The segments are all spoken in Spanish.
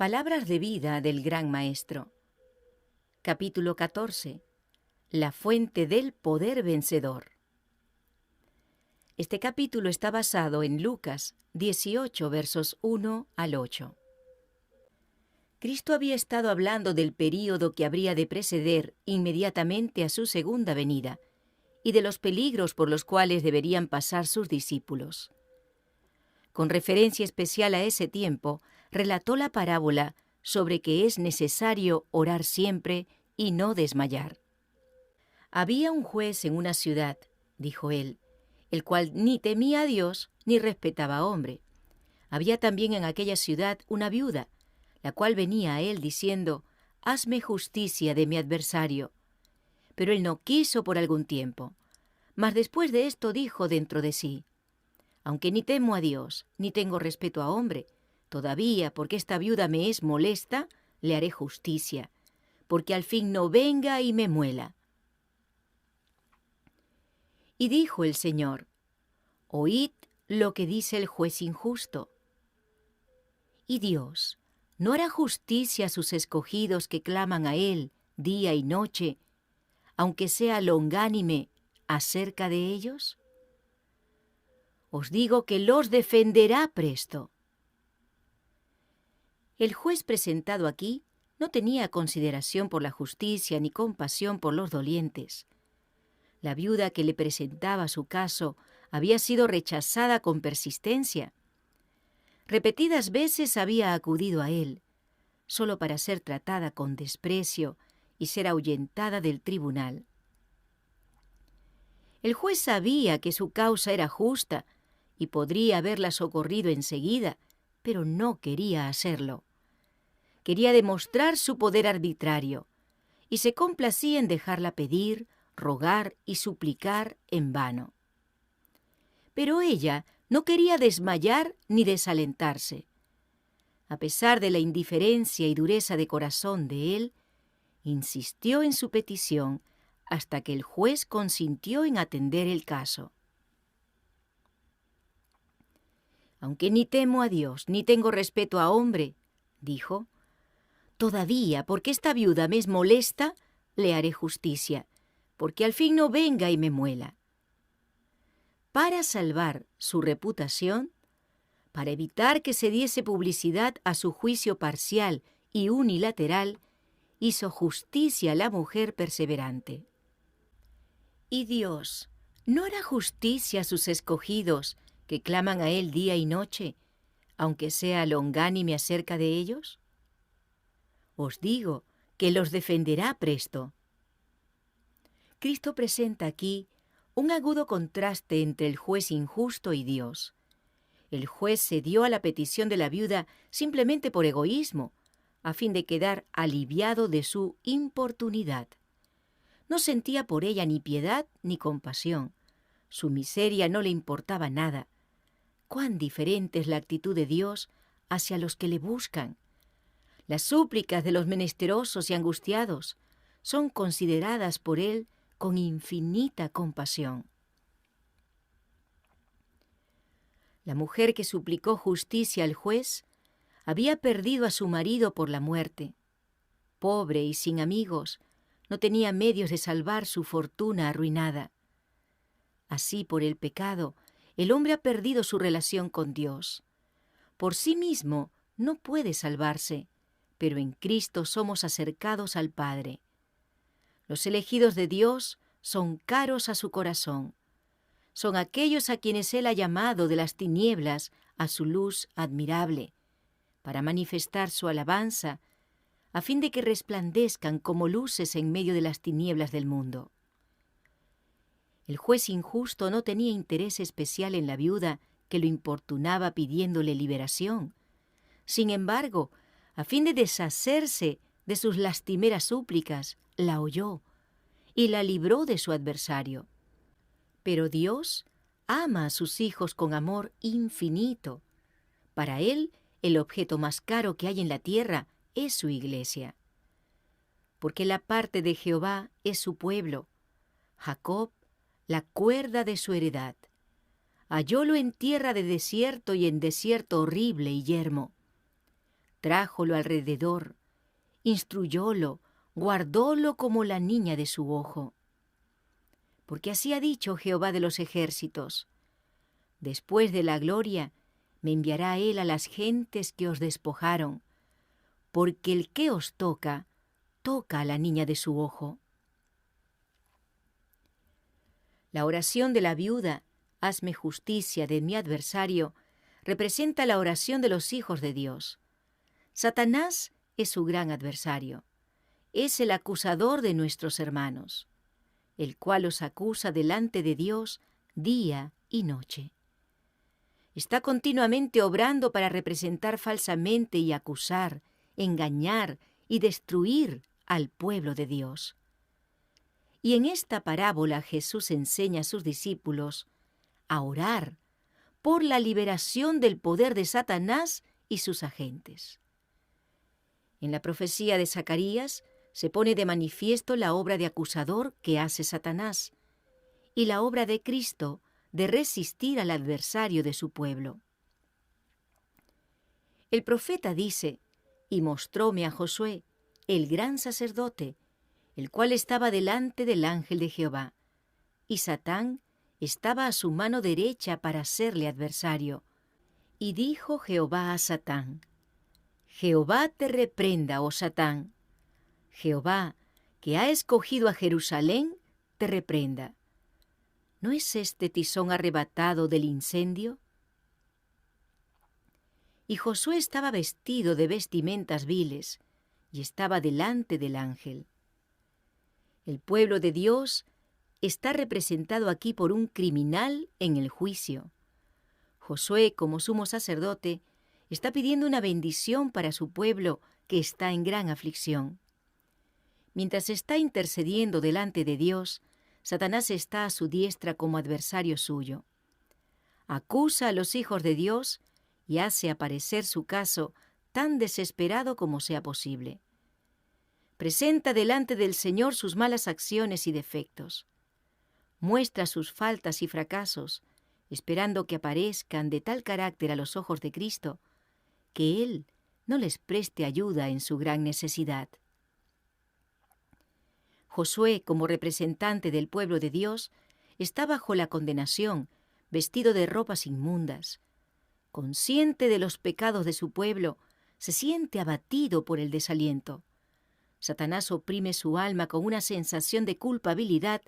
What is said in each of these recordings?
Palabras de vida del Gran Maestro. Capítulo 14. La fuente del poder vencedor. Este capítulo está basado en Lucas 18, versos 1 al 8. Cristo había estado hablando del período que habría de preceder inmediatamente a su segunda venida y de los peligros por los cuales deberían pasar sus discípulos. Con referencia especial a ese tiempo, relató la parábola sobre que es necesario orar siempre y no desmayar. Había un juez en una ciudad, dijo él, el cual ni temía a Dios ni respetaba a hombre. Había también en aquella ciudad una viuda, la cual venía a él diciendo: «Hazme justicia de mi adversario». Pero él no quiso por algún tiempo. Mas después de esto dijo dentro de sí: «Aunque ni temo a Dios, ni tengo respeto a hombre, todavía, porque esta viuda me es molesta, le haré justicia, porque al fin no venga y me muela». Y dijo el Señor: «Oíd lo que dice el juez injusto. ¿Y Dios no hará justicia a sus escogidos que claman a Él día y noche, aunque sea longánime acerca de ellos? Os digo que los defenderá presto». El juez presentado aquí no tenía consideración por la justicia ni compasión por los dolientes. La viuda que le presentaba su caso había sido rechazada con persistencia. Repetidas veces había acudido a él, solo para ser tratada con desprecio y ser ahuyentada del tribunal. El juez sabía que su causa era justa y podría haberla socorrido enseguida, pero no quería hacerlo. Quería demostrar su poder arbitrario y se complacía en dejarla pedir, rogar y suplicar en vano. Pero ella no quería desmayar ni desalentarse. A pesar de la indiferencia y dureza de corazón de él, insistió en su petición hasta que el juez consintió en atender el caso. «Aunque ni temo a Dios ni tengo respeto a hombre», dijo, «todavía, porque esta viuda me es molesta, le haré justicia, porque al fin no venga y me muela». Para salvar su reputación, para evitar que se diese publicidad a su juicio parcial y unilateral, hizo justicia a la mujer perseverante. ¿Y Dios no hará justicia a sus escogidos que claman a Él día y noche, aunque sea longánime acerca de ellos? Os digo que los defenderá presto. Cristo presenta aquí un agudo contraste entre el juez injusto y Dios. El juez cedió a la petición de la viuda simplemente por egoísmo, a fin de quedar aliviado de su importunidad. No sentía por ella ni piedad ni compasión. Su miseria no le importaba nada. Cuán diferente es la actitud de Dios hacia los que le buscan. Las súplicas de los menesterosos y angustiados son consideradas por Él con infinita compasión. La mujer que suplicó justicia al juez había perdido a su marido por la muerte. Pobre y sin amigos, no tenía medios de salvar su fortuna arruinada. Así, por el pecado, el hombre ha perdido su relación con Dios. Por sí mismo no puede salvarse, pero en Cristo somos acercados al Padre. Los elegidos de Dios son caros a su corazón. Son aquellos a quienes Él ha llamado de las tinieblas a su luz admirable, para manifestar su alabanza, a fin de que resplandezcan como luces en medio de las tinieblas del mundo. El juez injusto no tenía interés especial en la viuda que lo importunaba pidiéndole liberación. Sin embargo, a fin de deshacerse de sus lastimeras súplicas, la oyó y la libró de su adversario. Pero Dios ama a sus hijos con amor infinito. Para Él, el objeto más caro que hay en la tierra es su iglesia. Porque la parte de Jehová es su pueblo, Jacob, la cuerda de su heredad. Hallólo en tierra de desierto y en desierto horrible y yermo. Trájolo alrededor, instruyólo, guardólo como la niña de su ojo. Porque así ha dicho Jehová de los ejércitos: después de la gloria me enviará él a las gentes que os despojaron, porque el que os toca, toca a la niña de su ojo. La oración de la viuda, hazme justicia de mi adversario, representa la oración de los hijos de Dios. Satanás es su gran adversario. Es el acusador de nuestros hermanos, el cual los acusa delante de Dios día y noche. Está continuamente obrando para representar falsamente y acusar, engañar y destruir al pueblo de Dios. Y en esta parábola Jesús enseña a sus discípulos a orar por la liberación del poder de Satanás y sus agentes. En la profecía de Zacarías se pone de manifiesto la obra de acusador que hace Satanás y la obra de Cristo de resistir al adversario de su pueblo. El profeta dice: y mostróme a Josué, el gran sacerdote, el cual estaba delante del ángel de Jehová, y Satán estaba a su mano derecha para serle adversario. Y dijo Jehová a Satán: Jehová te reprenda, oh Satán. Jehová, que ha escogido a Jerusalén, te reprenda. ¿No es este tizón arrebatado del incendio? Y Josué estaba vestido de vestimentas viles, y estaba delante del ángel. El pueblo de Dios está representado aquí por un criminal en el juicio. Josué, como sumo sacerdote, está pidiendo una bendición para su pueblo que está en gran aflicción. Mientras está intercediendo delante de Dios, Satanás está a su diestra como adversario suyo. Acusa a los hijos de Dios y hace aparecer su caso tan desesperado como sea posible. Presenta delante del Señor sus malas acciones y defectos. Muestra sus faltas y fracasos, esperando que aparezcan de tal carácter a los ojos de Cristo, que Él no les preste ayuda en su gran necesidad. Josué, como representante del pueblo de Dios, está bajo la condenación, vestido de ropas inmundas. Consciente de los pecados de su pueblo, se siente abatido por el desaliento. Satanás oprime su alma con una sensación de culpabilidad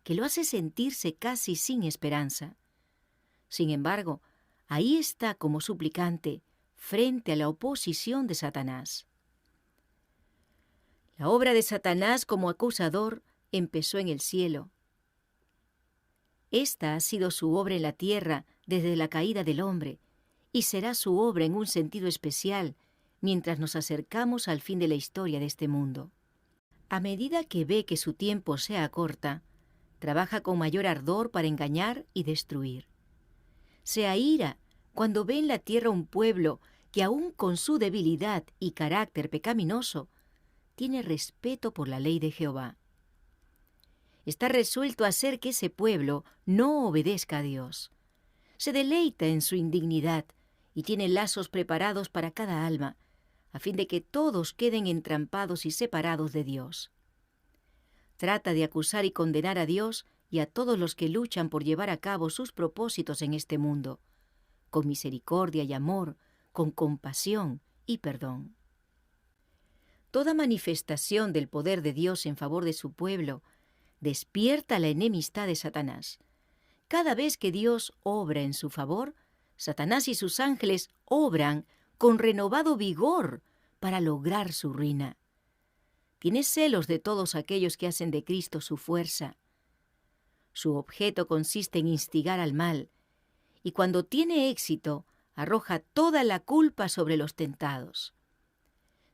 que lo hace sentirse casi sin esperanza. Sin embargo, ahí está como suplicante, frente a la oposición de Satanás. La obra de Satanás como acusador empezó en el cielo. Esta ha sido su obra en la tierra desde la caída del hombre, y será su obra en un sentido especial mientras nos acercamos al fin de la historia de este mundo. A medida que ve que su tiempo se acorta, trabaja con mayor ardor para engañar y destruir. Se aira cuando ve en la tierra un pueblo que aún con su debilidad y carácter pecaminoso, tiene respeto por la ley de Jehová. Está resuelto a hacer que ese pueblo no obedezca a Dios. Se deleita en su indignidad y tiene lazos preparados para cada alma, a fin de que todos queden entrampados y separados de Dios. Trata de acusar y condenar a Dios y a todos los que luchan por llevar a cabo sus propósitos en este mundo, con misericordia y amor, con compasión y perdón. Toda manifestación del poder de Dios en favor de su pueblo despierta la enemistad de Satanás. Cada vez que Dios obra en su favor, Satanás y sus ángeles obran con renovado vigor para lograr su ruina. Tiene celos de todos aquellos que hacen de Cristo su fuerza. Su objeto consiste en instigar al mal, y cuando tiene éxito, arroja toda la culpa sobre los tentados.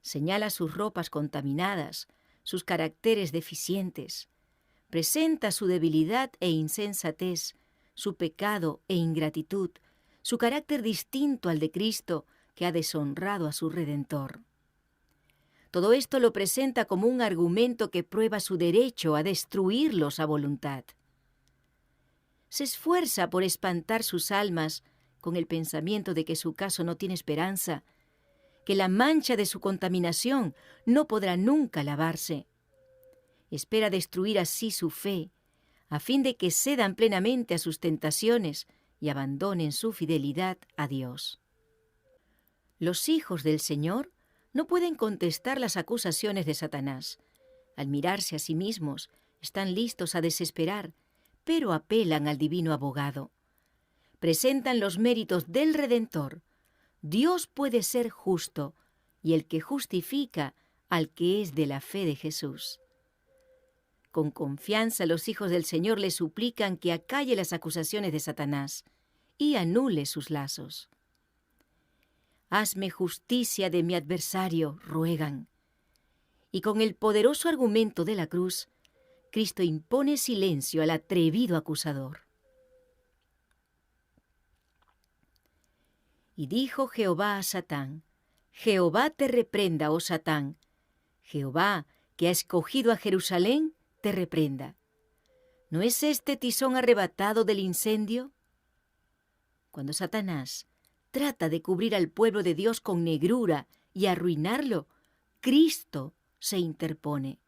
Señala sus ropas contaminadas, sus caracteres deficientes. Presenta su debilidad e insensatez, su pecado e ingratitud, su carácter distinto al de Cristo, que ha deshonrado a su Redentor. Todo esto lo presenta como un argumento que prueba su derecho a destruirlos a voluntad. Se esfuerza por espantar sus almas con el pensamiento de que su caso no tiene esperanza, que la mancha de su contaminación no podrá nunca lavarse. Espera destruir así su fe, a fin de que cedan plenamente a sus tentaciones y abandonen su fidelidad a Dios. Los hijos del Señor no pueden contestar las acusaciones de Satanás. Al mirarse a sí mismos, están listos a desesperar, pero apelan al divino abogado. Presentan los méritos del Redentor. Dios puede ser justo, y el que justifica al que es de la fe de Jesús. Con confianza los hijos del Señor le suplican que acalle las acusaciones de Satanás y anule sus lazos. Hazme justicia de mi adversario, ruegan. Y con el poderoso argumento de la cruz, Cristo impone silencio al atrevido acusador. Y dijo Jehová a Satán: Jehová te reprenda, oh Satán. Jehová, que ha escogido a Jerusalén, te reprenda. ¿No es este tizón arrebatado del incendio? Cuando Satanás trata de cubrir al pueblo de Dios con negrura y arruinarlo, Cristo se interpone.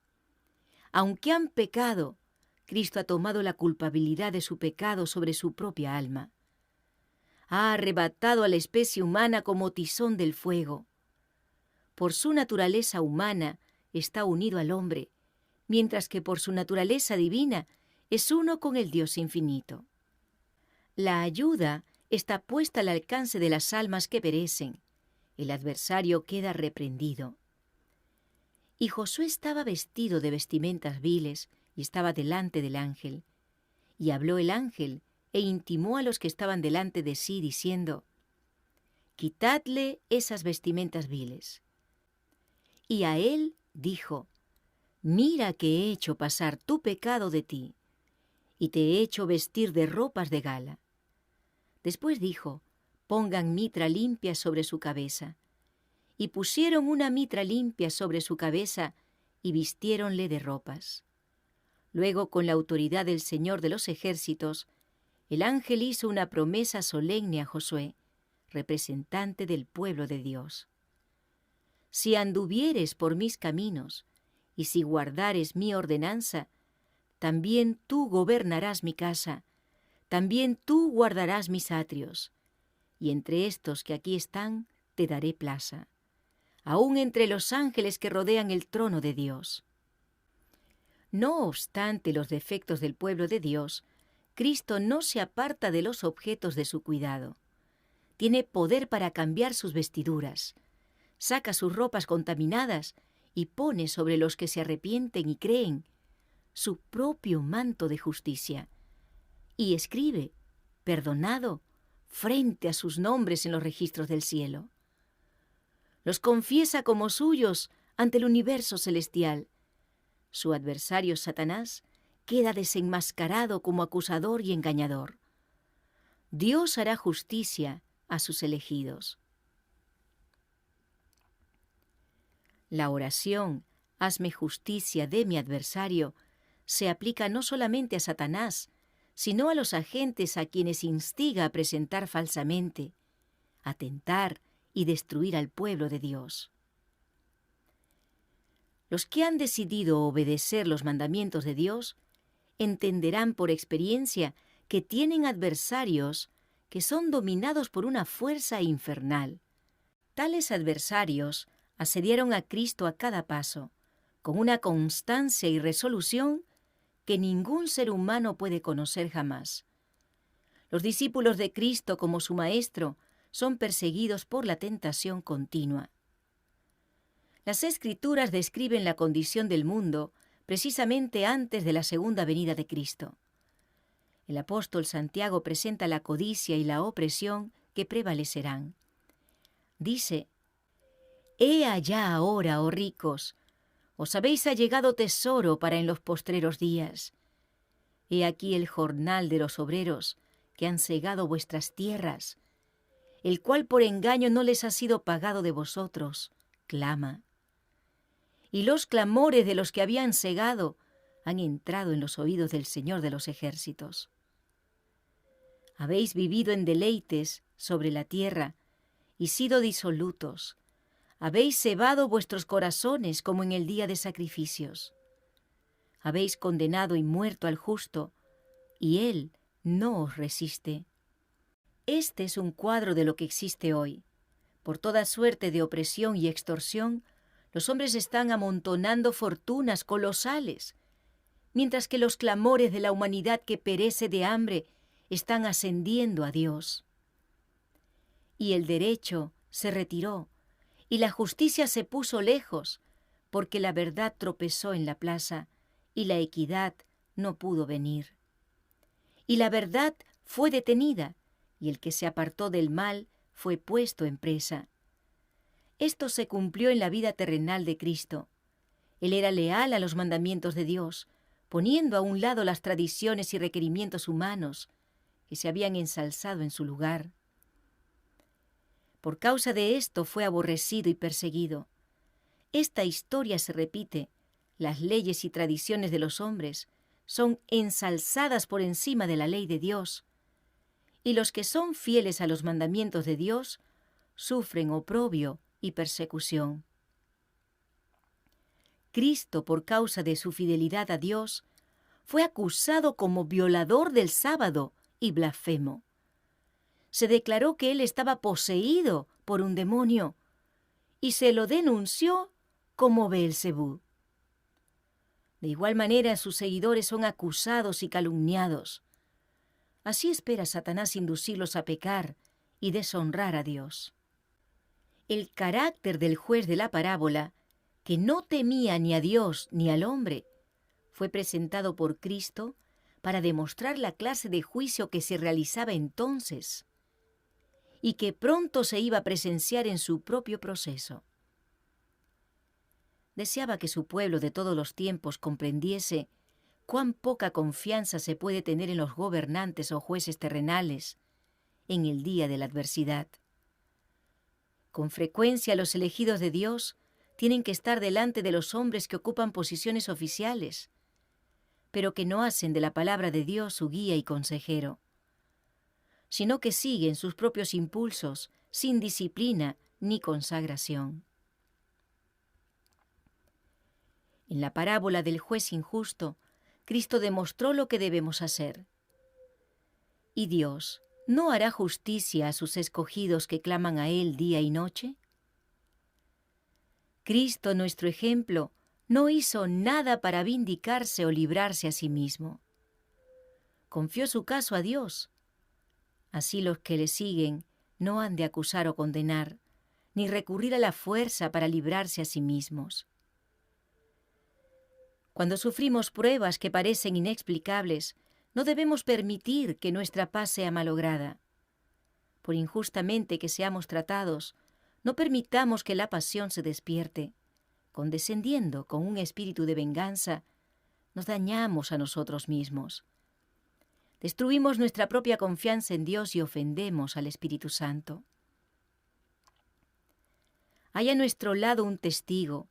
Aunque han pecado, Cristo ha tomado la culpabilidad de su pecado sobre su propia alma. Ha arrebatado a la especie humana como tizón del fuego. Por su naturaleza humana está unido al hombre, mientras que por su naturaleza divina es uno con el Dios infinito. La ayuda está puesta al alcance de las almas que perecen. El adversario queda reprendido. Y Josué estaba vestido de vestimentas viles y estaba delante del ángel. Y habló el ángel e intimó a los que estaban delante de sí, diciendo: Quitadle esas vestimentas viles. Y a él dijo: Mira que he hecho pasar tu pecado de ti, y te he hecho vestir de ropas de gala. Después dijo: Pongan mitra limpia sobre su cabeza. Y pusieron una mitra limpia sobre su cabeza, y vistiéronle de ropas. Luego, con la autoridad del Señor de los ejércitos, el ángel hizo una promesa solemne a Josué, representante del pueblo de Dios. Si anduvieres por mis caminos, y si guardares mi ordenanza, también tú gobernarás mi casa, también tú guardarás mis atrios, y entre estos que aquí están te daré plaza, aun entre los ángeles que rodean el trono de Dios. No obstante los defectos del pueblo de Dios, Cristo no se aparta de los objetos de su cuidado. Tiene poder para cambiar sus vestiduras, saca sus ropas contaminadas y pone sobre los que se arrepienten y creen su propio manto de justicia, y escribe: perdonado, frente a sus nombres en los registros del cielo. Los confiesa como suyos ante el universo celestial. Su adversario Satanás queda desenmascarado como acusador y engañador. Dios hará justicia a sus elegidos. La oración, hazme justicia de mi adversario, se aplica no solamente a Satanás, sino a los agentes a quienes instiga a presentar falsamente, a tentar y destruir al pueblo de Dios. Los que han decidido obedecer los mandamientos de Dios entenderán por experiencia que tienen adversarios que son dominados por una fuerza infernal. Tales adversarios asediaron a Cristo a cada paso, con una constancia y resolución que ningún ser humano puede conocer jamás. Los discípulos de Cristo, como su Maestro, son perseguidos por la tentación continua. Las Escrituras describen la condición del mundo precisamente antes de la segunda venida de Cristo. El apóstol Santiago presenta la codicia y la opresión que prevalecerán. Dice: He allá ahora, oh ricos, os habéis allegado tesoro para en los postreros días. He aquí el jornal de los obreros que han segado vuestras tierras, el cual por engaño no les ha sido pagado de vosotros, clama. Y los clamores de los que habían segado han entrado en los oídos del Señor de los ejércitos. Habéis vivido en deleites sobre la tierra y sido disolutos. Habéis cebado vuestros corazones como en el día de sacrificios. Habéis condenado y muerto al justo, y él no os resiste. Este es un cuadro de lo que existe hoy. Por toda suerte de opresión y extorsión, los hombres están amontonando fortunas colosales, mientras que los clamores de la humanidad que perece de hambre están ascendiendo a Dios. Y el derecho se retiró, y la justicia se puso lejos, porque la verdad tropezó en la plaza, y la equidad no pudo venir. Y la verdad fue detenida, y el que se apartó del mal fue puesto en presa. Esto se cumplió en la vida terrenal de Cristo. Él era leal a los mandamientos de Dios, poniendo a un lado las tradiciones y requerimientos humanos que se habían ensalzado en su lugar. Por causa de esto fue aborrecido y perseguido. Esta historia se repite. Las leyes y tradiciones de los hombres son ensalzadas por encima de la ley de Dios, y los que son fieles a los mandamientos de Dios sufren oprobio y persecución. Cristo, por causa de su fidelidad a Dios, fue acusado como violador del sábado y blasfemo. Se declaró que él estaba poseído por un demonio y se lo denunció como Beelzebú. De igual manera, sus seguidores son acusados y calumniados. Así espera Satanás inducirlos a pecar y deshonrar a Dios. El carácter del juez de la parábola, que no temía ni a Dios ni al hombre, fue presentado por Cristo para demostrar la clase de juicio que se realizaba entonces y que pronto se iba a presenciar en su propio proceso. Deseaba que su pueblo de todos los tiempos comprendiese cuán poca confianza se puede tener en los gobernantes o jueces terrenales en el día de la adversidad. Con frecuencia los elegidos de Dios tienen que estar delante de los hombres que ocupan posiciones oficiales, pero que no hacen de la palabra de Dios su guía y consejero, sino que siguen sus propios impulsos sin disciplina ni consagración. En la parábola del juez injusto, Cristo demostró lo que debemos hacer. ¿Y Dios no hará justicia a sus escogidos que claman a Él día y noche? Cristo, nuestro ejemplo, no hizo nada para vindicarse o librarse a sí mismo. Confió su caso a Dios. Así los que le siguen no han de acusar o condenar, ni recurrir a la fuerza para librarse a sí mismos. Cuando sufrimos pruebas que parecen inexplicables, no debemos permitir que nuestra paz sea malograda. Por injustamente que seamos tratados, no permitamos que la pasión se despierte. Condescendiendo con un espíritu de venganza, nos dañamos a nosotros mismos. Destruimos nuestra propia confianza en Dios y ofendemos al Espíritu Santo. Hay a nuestro lado un testigo,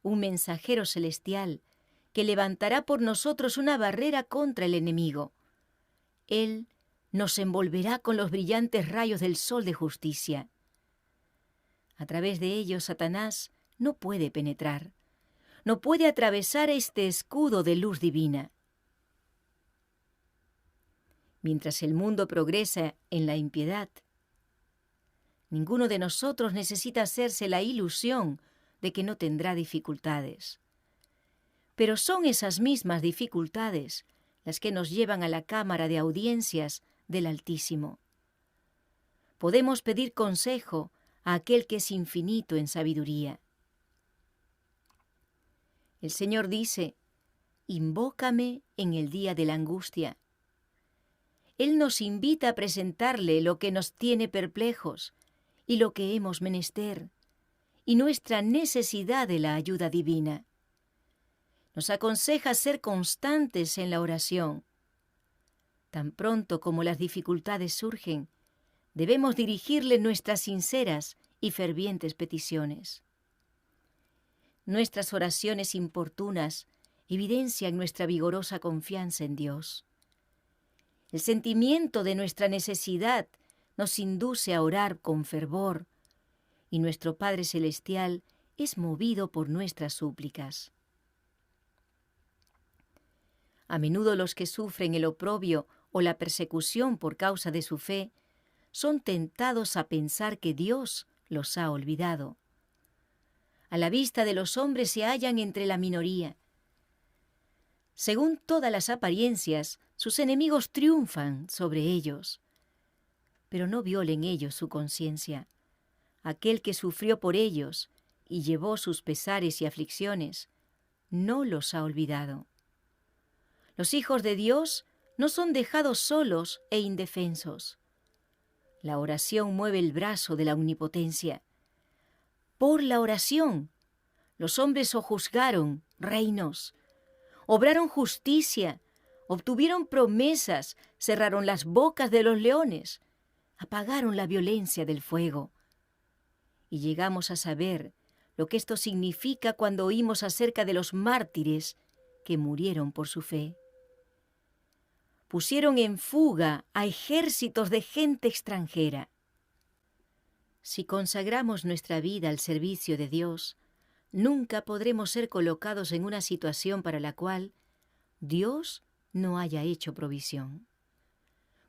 un mensajero celestial, que levantará por nosotros una barrera contra el enemigo. Él nos envolverá con los brillantes rayos del sol de justicia. A través de ellos Satanás no puede penetrar, no puede atravesar este escudo de luz divina. Mientras el mundo progresa en la impiedad, ninguno de nosotros necesita hacerse la ilusión de que no tendrá dificultades. Pero son esas mismas dificultades las que nos llevan a la cámara de audiencias del Altísimo. Podemos pedir consejo a aquel que es infinito en sabiduría. El Señor dice: «Invócame en el día de la angustia». Él nos invita a presentarle lo que nos tiene perplejos y lo que hemos menester, y nuestra necesidad de la ayuda divina. Nos aconseja ser constantes en la oración. Tan pronto como las dificultades surgen, debemos dirigirle nuestras sinceras y fervientes peticiones. Nuestras oraciones importunas evidencian nuestra vigorosa confianza en Dios. El sentimiento de nuestra necesidad nos induce a orar con fervor y nuestro Padre Celestial es movido por nuestras súplicas. A menudo los que sufren el oprobio o la persecución por causa de su fe son tentados a pensar que Dios los ha olvidado. A la vista de los hombres se hallan entre la minoría. Según todas las apariencias, sus enemigos triunfan sobre ellos. Pero no violen ellos su conciencia. Aquel que sufrió por ellos y llevó sus pesares y aflicciones, no los ha olvidado. Los hijos de Dios no son dejados solos e indefensos. La oración mueve el brazo de la omnipotencia. Por la oración, los hombres sojuzgaron reinos, obraron justicia, obtuvieron promesas, cerraron las bocas de los leones, apagaron la violencia del fuego. Y llegamos a saber lo que esto significa cuando oímos acerca de los mártires que murieron por su fe. Pusieron en fuga a ejércitos de gente extranjera. Si consagramos nuestra vida al servicio de Dios, nunca podremos ser colocados en una situación para la cual Dios no haya hecho provisión.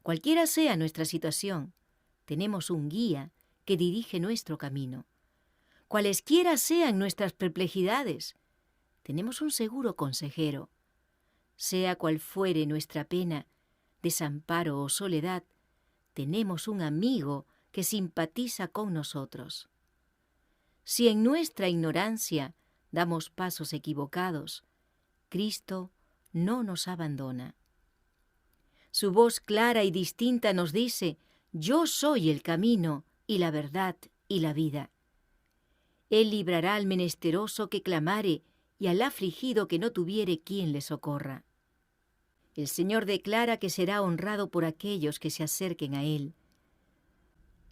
Cualquiera sea nuestra situación, tenemos un guía que dirige nuestro camino. Cualesquiera sean nuestras perplejidades, tenemos un seguro consejero. Sea cual fuere nuestra pena, desamparo o soledad, tenemos un amigo que simpatiza con nosotros. Si en nuestra ignorancia damos pasos equivocados, Cristo no nos abandona. Su voz clara y distinta nos dice: «Yo soy el camino y la verdad y la vida». Él librará al menesteroso que clamare y al afligido que no tuviere quien le socorra. El Señor declara que será honrado por aquellos que se acerquen a Él,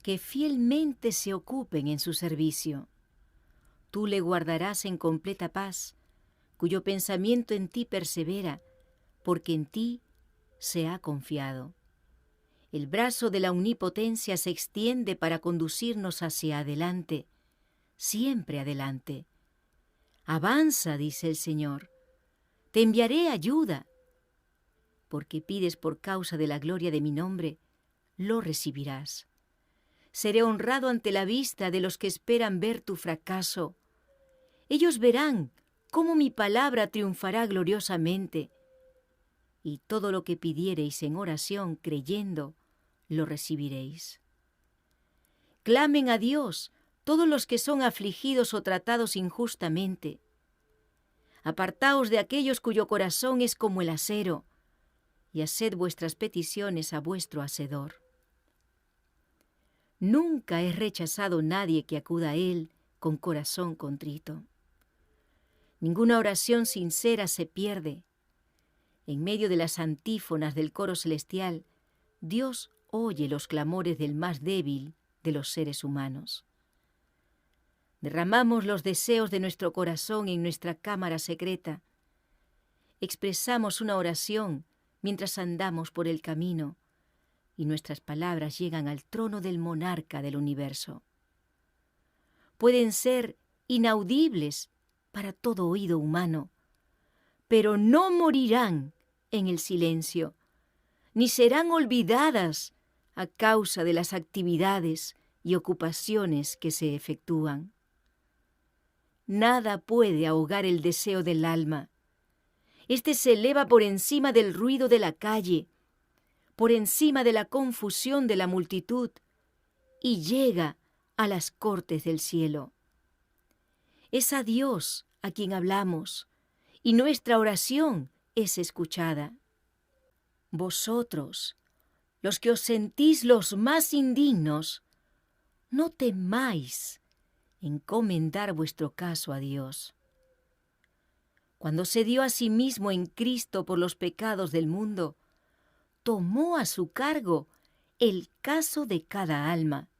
que fielmente se ocupen en su servicio. Tú le guardarás en completa paz, cuyo pensamiento en ti persevera, porque en ti se ha confiado. El brazo de la omnipotencia se extiende para conducirnos hacia adelante, siempre adelante. Avanza, dice el Señor, te enviaré ayuda. Porque pides por causa de la gloria de mi nombre, lo recibirás. Seré honrado ante la vista de los que esperan ver tu fracaso. Ellos verán cómo mi palabra triunfará gloriosamente. Y todo lo que pidiereis en oración creyendo, lo recibiréis. Clamen a Dios todos los que son afligidos o tratados injustamente. Apartaos de aquellos cuyo corazón es como el acero, y haced vuestras peticiones a vuestro Hacedor. Nunca es rechazado nadie que acuda a Él con corazón contrito. Ninguna oración sincera se pierde. En medio de las antífonas del coro celestial, Dios oye los clamores del más débil de los seres humanos. Derramamos los deseos de nuestro corazón en nuestra cámara secreta. Expresamos una oración mientras andamos por el camino, y nuestras palabras llegan al trono del monarca del universo. Pueden ser inaudibles para todo oído humano, pero no morirán en el silencio, ni serán olvidadas a causa de las actividades y ocupaciones que se efectúan. Nada puede ahogar el deseo del alma. Este se eleva por encima del ruido de la calle, por encima de la confusión de la multitud, y llega a las cortes del cielo. Es a Dios a quien hablamos, y nuestra oración es escuchada. Vosotros, los que os sentís los más indignos, no temáis encomendar vuestro caso a Dios. Cuando se dio a sí mismo en Cristo por los pecados del mundo, tomó a su cargo el caso de cada alma,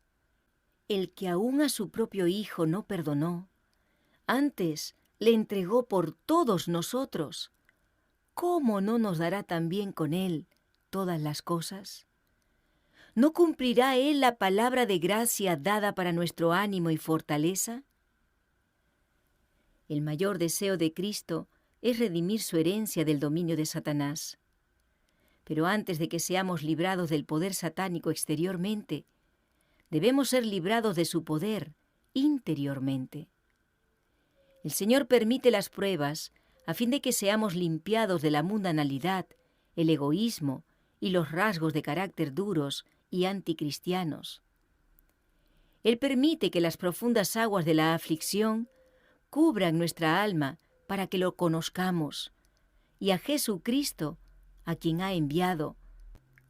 el que aún a su propio Hijo no perdonó, antes le entregó por todos nosotros. ¿Cómo no nos dará también con Él todas las cosas? ¿No cumplirá Él la palabra de gracia dada para nuestro ánimo y fortaleza? El mayor deseo de Cristo es redimir su herencia del dominio de Satanás. Pero antes de que seamos librados del poder satánico exteriormente, debemos ser librados de su poder interiormente. El Señor permite las pruebas a fin de que seamos limpiados de la mundanalidad, el egoísmo y los rasgos de carácter duros y anticristianos. Él permite que las profundas aguas de la aflicción cubran nuestra alma para que lo conozcamos, y a Jesucristo, a quien ha enviado,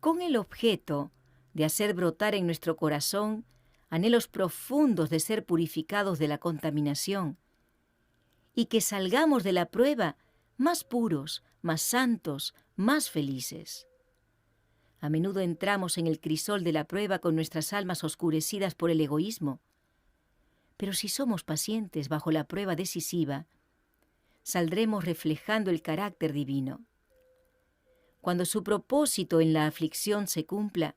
con el objeto de hacer brotar en nuestro corazón anhelos profundos de ser purificados de la contaminación, y que salgamos de la prueba más puros, más santos, más felices. A menudo entramos en el crisol de la prueba con nuestras almas oscurecidas por el egoísmo, pero si somos pacientes bajo la prueba decisiva, saldremos reflejando el carácter divino. Cuando su propósito en la aflicción se cumpla,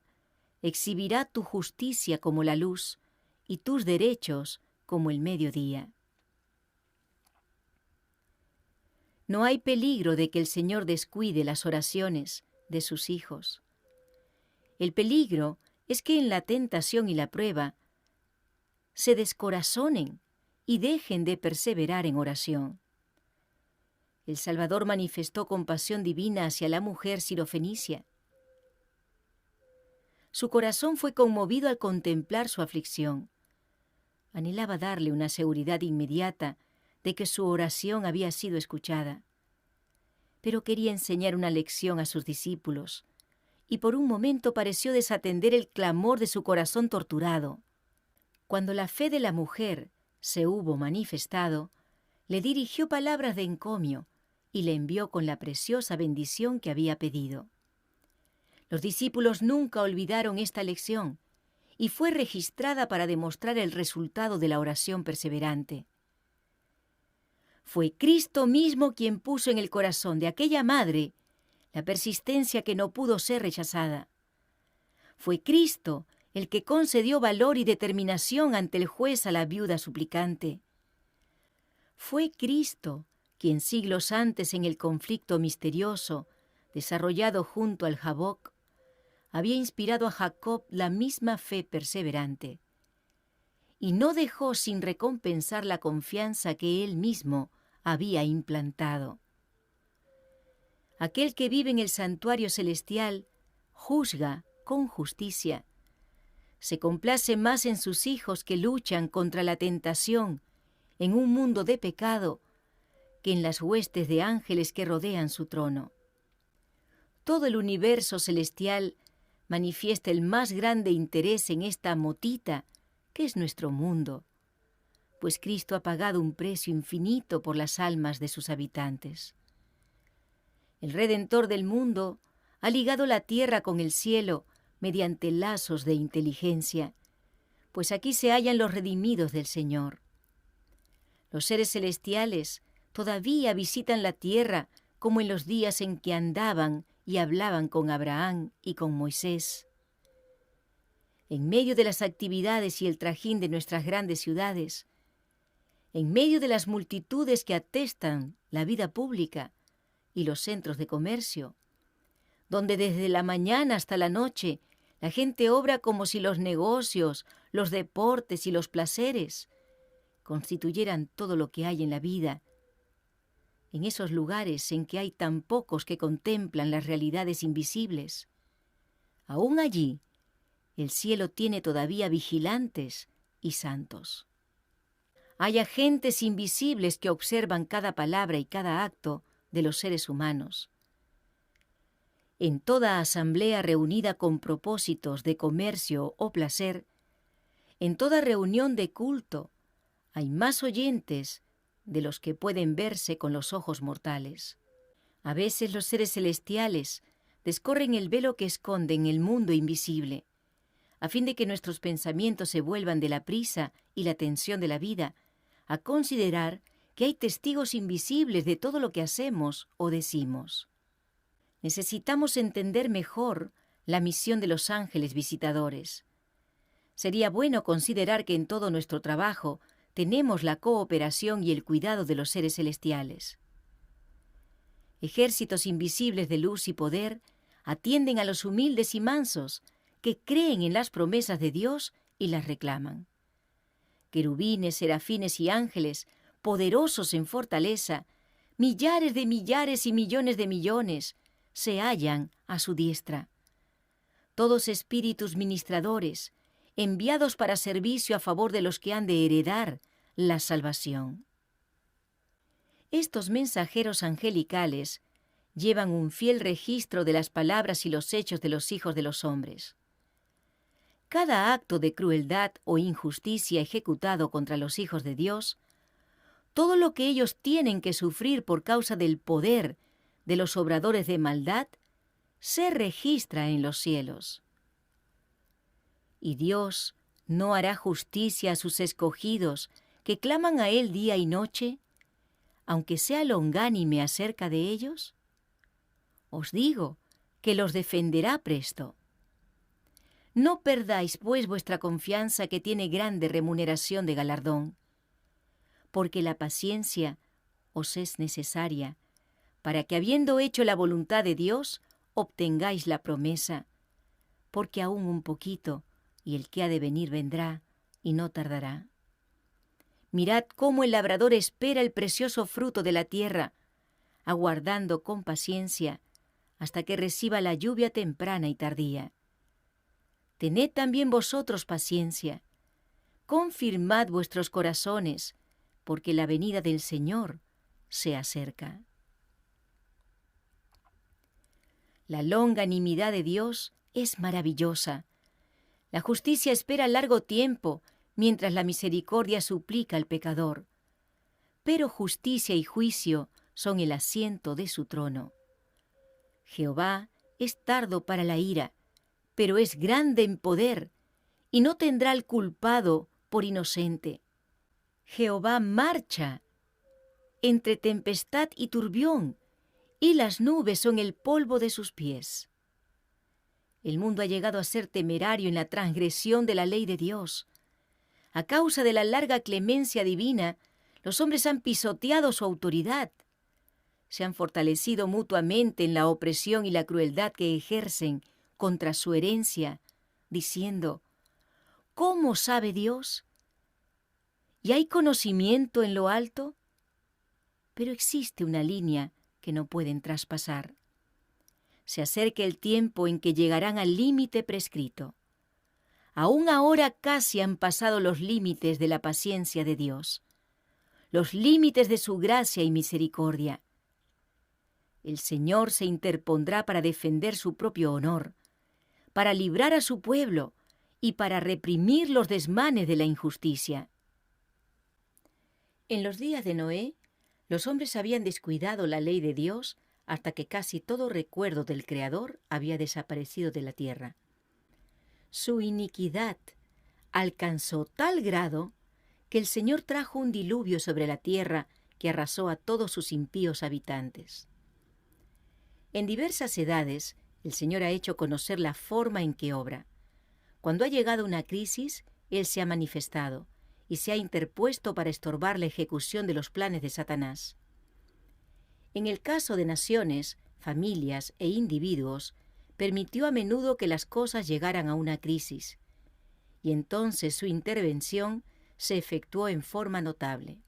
exhibirá tu justicia como la luz y tus derechos como el mediodía. No hay peligro de que el Señor descuide las oraciones de sus hijos. El peligro es que en la tentación y la prueba se descorazonen y dejen de perseverar en oración. El Salvador manifestó compasión divina hacia la mujer sirofenicia. Su corazón fue conmovido al contemplar su aflicción. Anhelaba darle una seguridad inmediata de que su oración había sido escuchada. Pero quería enseñar una lección a sus discípulos, y por un momento pareció desatender el clamor de su corazón torturado. Cuando la fe de la mujer se hubo manifestado, le dirigió palabras de encomio y le envió con la preciosa bendición que había pedido. Los discípulos nunca olvidaron esta lección y fue registrada para demostrar el resultado de la oración perseverante. Fue Cristo mismo quien puso en el corazón de aquella madre la persistencia que no pudo ser rechazada. Fue Cristo el que concedió valor y determinación ante el juez a la viuda suplicante. Fue Cristo quien siglos antes en el conflicto misterioso desarrollado junto al Jaboc había inspirado a Jacob la misma fe perseverante, y no dejó sin recompensar la confianza que él mismo había implantado. Aquel que vive en el santuario celestial juzga con justicia. Se complace más en sus hijos que luchan contra la tentación en un mundo de pecado que en las huestes de ángeles que rodean su trono. Todo el universo celestial manifiesta el más grande interés en esta motita que es nuestro mundo, pues Cristo ha pagado un precio infinito por las almas de sus habitantes. El Redentor del mundo ha ligado la tierra con el cielo mediante lazos de inteligencia, pues aquí se hallan los redimidos del Señor. Los seres celestiales todavía visitan la tierra como en los días en que andaban y hablaban con Abraham y con Moisés. En medio de las actividades y el trajín de nuestras grandes ciudades, en medio de las multitudes que atestan la vida pública y los centros de comercio, donde desde la mañana hasta la noche la gente obra como si los negocios, los deportes y los placeres constituyeran todo lo que hay en la vida. En esos lugares en que hay tan pocos que contemplan las realidades invisibles, aún allí el cielo tiene todavía vigilantes y santos. Hay agentes invisibles que observan cada palabra y cada acto de los seres humanos. En toda asamblea reunida con propósitos de comercio o placer, en toda reunión de culto, hay más oyentes de los que pueden verse con los ojos mortales. A veces los seres celestiales descorren el velo que esconden el mundo invisible, a fin de que nuestros pensamientos se vuelvan de la prisa y la tensión de la vida a considerar que hay testigos invisibles de todo lo que hacemos o decimos. Necesitamos entender mejor la misión de los ángeles visitadores. Sería bueno considerar que en todo nuestro trabajo tenemos la cooperación y el cuidado de los seres celestiales. Ejércitos invisibles de luz y poder atienden a los humildes y mansos que creen en las promesas de Dios y las reclaman. Querubines, serafines y ángeles, poderosos en fortaleza, millares de millares y millones de millones, se hallan a su diestra. Todos espíritus ministradores, enviados para servicio a favor de los que han de heredar la salvación. Estos mensajeros angelicales llevan un fiel registro de las palabras y los hechos de los hijos de los hombres. Cada acto de crueldad o injusticia ejecutado contra los hijos de Dios, todo lo que ellos tienen que sufrir por causa del poder de los obradores de maldad, se registra en los cielos. Y Dios no hará justicia a sus escogidos que claman a Él día y noche, aunque sea longánime acerca de ellos. Os digo que los defenderá presto. No perdáis, pues, vuestra confianza, que tiene grande remuneración de galardón, porque la paciencia os es necesaria, para que, habiendo hecho la voluntad de Dios, obtengáis la promesa, porque aún un poquito, y el que ha de venir vendrá, y no tardará. Mirad cómo el labrador espera el precioso fruto de la tierra, aguardando con paciencia hasta que reciba la lluvia temprana y tardía. Tened también vosotros paciencia, confirmad vuestros corazones, porque la venida del Señor se acerca. La longanimidad de Dios es maravillosa. La justicia espera largo tiempo, mientras la misericordia suplica al pecador. Pero justicia y juicio son el asiento de su trono. Jehová es tardo para la ira, pero es grande en poder, y no tendrá al culpado por inocente. Jehová marcha entre tempestad y turbión, y las nubes son el polvo de sus pies. El mundo ha llegado a ser temerario en la transgresión de la ley de Dios. A causa de la larga clemencia divina, los hombres han pisoteado su autoridad. Se han fortalecido mutuamente en la opresión y la crueldad que ejercen contra su herencia, diciendo: ¿cómo sabe Dios? ¿Y hay conocimiento en lo alto? Pero existe una línea que no pueden traspasar. Se acerca el tiempo en que llegarán al límite prescrito. Aún ahora casi han pasado los límites de la paciencia de Dios, los límites de su gracia y misericordia. El Señor se interpondrá para defender su propio honor, para librar a su pueblo y para reprimir los desmanes de la injusticia. En los días de Noé, los hombres habían descuidado la ley de Dios hasta que casi todo recuerdo del Creador había desaparecido de la tierra. Su iniquidad alcanzó tal grado que el Señor trajo un diluvio sobre la tierra que arrasó a todos sus impíos habitantes. En diversas edades, el Señor ha hecho conocer la forma en que obra. Cuando ha llegado una crisis, Él se ha manifestado y se ha interpuesto para estorbar la ejecución de los planes de Satanás. En el caso de naciones, familias e individuos, permitió a menudo que las cosas llegaran a una crisis, y entonces su intervención se efectuó en forma notable.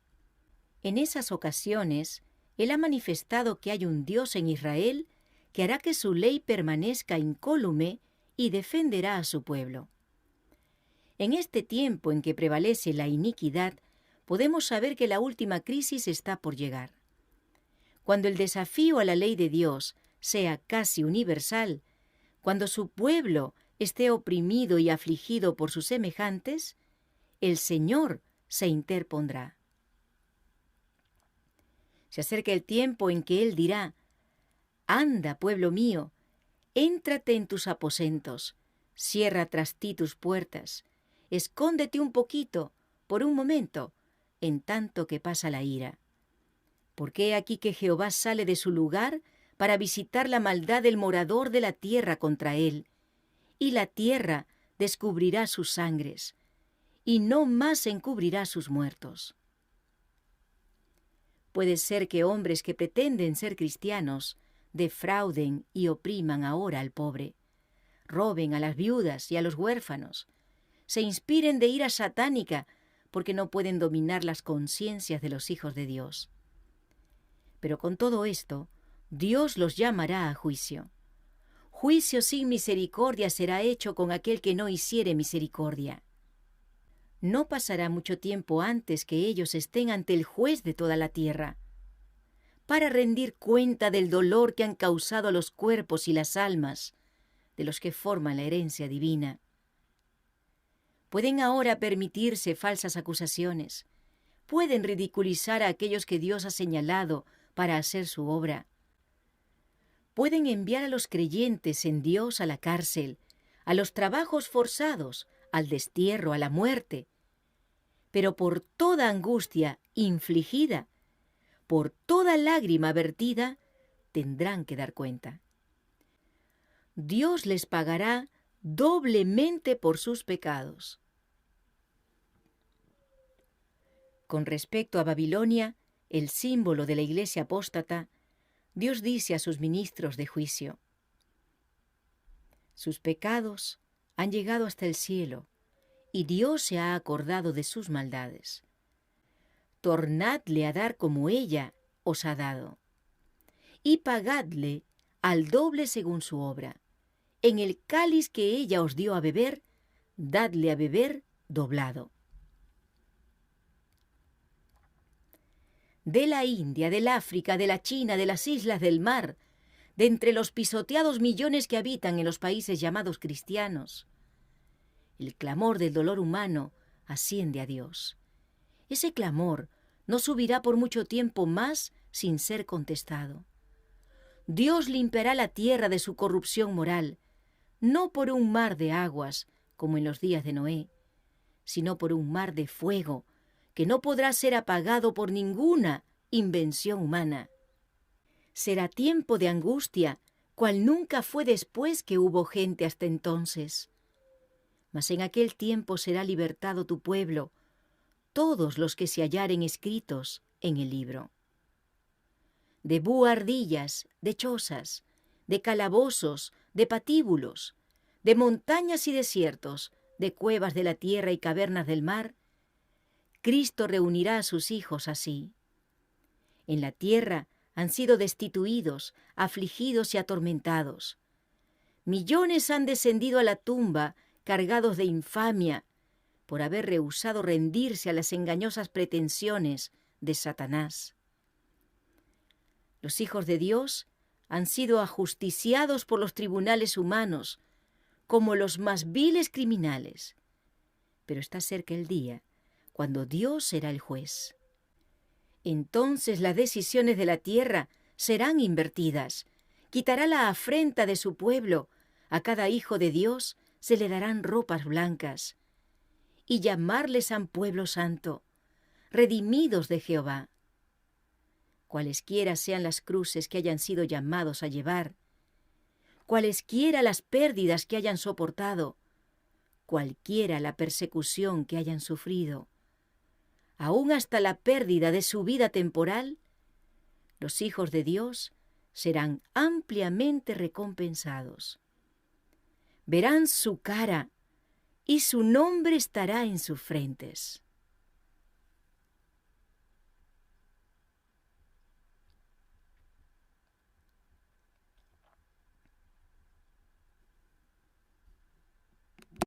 En esas ocasiones, Él ha manifestado que hay un Dios en Israel que hará que su ley permanezca incólume y defenderá a su pueblo. En este tiempo en que prevalece la iniquidad, podemos saber que la última crisis está por llegar. Cuando el desafío a la ley de Dios sea casi universal, cuando su pueblo esté oprimido y afligido por sus semejantes, el Señor se interpondrá. Se acerca el tiempo en que Él dirá: «Anda, pueblo mío, éntrate en tus aposentos, cierra tras ti tus puertas, escóndete un poquito, por un momento, en tanto que pasa la ira. Porque he aquí que Jehová sale de su lugar para visitar la maldad del morador de la tierra contra él, y la tierra descubrirá sus sangres, y no más encubrirá sus muertos. Puede ser que hombres que pretenden ser cristianos defrauden y opriman ahora al pobre, roben a las viudas y a los huérfanos, se inspiren de ira satánica porque no pueden dominar las conciencias de los hijos de Dios. Pero con todo esto, Dios los llamará a juicio. Juicio sin misericordia será hecho con aquel que no hiciere misericordia. No pasará mucho tiempo antes que ellos estén ante el juez de toda la tierra, para rendir cuenta del dolor que han causado a los cuerpos y las almas de los que forman la herencia divina. Pueden ahora permitirse falsas acusaciones, pueden ridiculizar a aquellos que Dios ha señalado para hacer su obra. Pueden enviar a los creyentes en Dios a la cárcel, a los trabajos forzados, al destierro, a la muerte. Pero por toda angustia infligida, por toda lágrima vertida, tendrán que dar cuenta. Dios les pagará doblemente por sus pecados. Con respecto a Babilonia, el símbolo de la iglesia apóstata, Dios dice a sus ministros de juicio: sus pecados han llegado hasta el cielo, y Dios se ha acordado de sus maldades. Tornadle a dar como ella os ha dado, y pagadle al doble según su obra. En el cáliz que ella os dio a beber, dadle a beber doblado. De la India, del África, de la China, de las islas del mar, de entre los pisoteados millones que habitan en los países llamados cristianos, el clamor del dolor humano asciende a Dios. Ese clamor no subirá por mucho tiempo más sin ser contestado. Dios limpiará la tierra de su corrupción moral, no por un mar de aguas, como en los días de Noé, sino por un mar de fuego, que no podrá ser apagado por ninguna invención humana. Será tiempo de angustia, cual nunca fue después que hubo gente hasta entonces. Mas en aquel tiempo será libertado tu pueblo, todos los que se hallaren escritos en el libro. De buhardillas, de chozas, de calabozos, de patíbulos, de montañas y desiertos, de cuevas de la tierra y cavernas del mar, Cristo reunirá a sus hijos así. En la tierra han sido destituidos, afligidos y atormentados. Millones han descendido a la tumba cargados de infamia por haber rehusado rendirse a las engañosas pretensiones de Satanás. Los hijos de Dios han sido ajusticiados por los tribunales humanos como los más viles criminales. Pero está cerca el día cuando Dios será el juez. Entonces las decisiones de la tierra serán invertidas. Quitará la afrenta de su pueblo. A cada hijo de Dios se le darán ropas blancas. Y llamarles a pueblo santo, redimidos de Jehová. Cualesquiera sean las cruces que hayan sido llamados a llevar, cualesquiera las pérdidas que hayan soportado, cualquiera la persecución que hayan sufrido, aún hasta la pérdida de su vida temporal, los hijos de Dios serán ampliamente recompensados. Verán su cara y su nombre estará en sus frentes.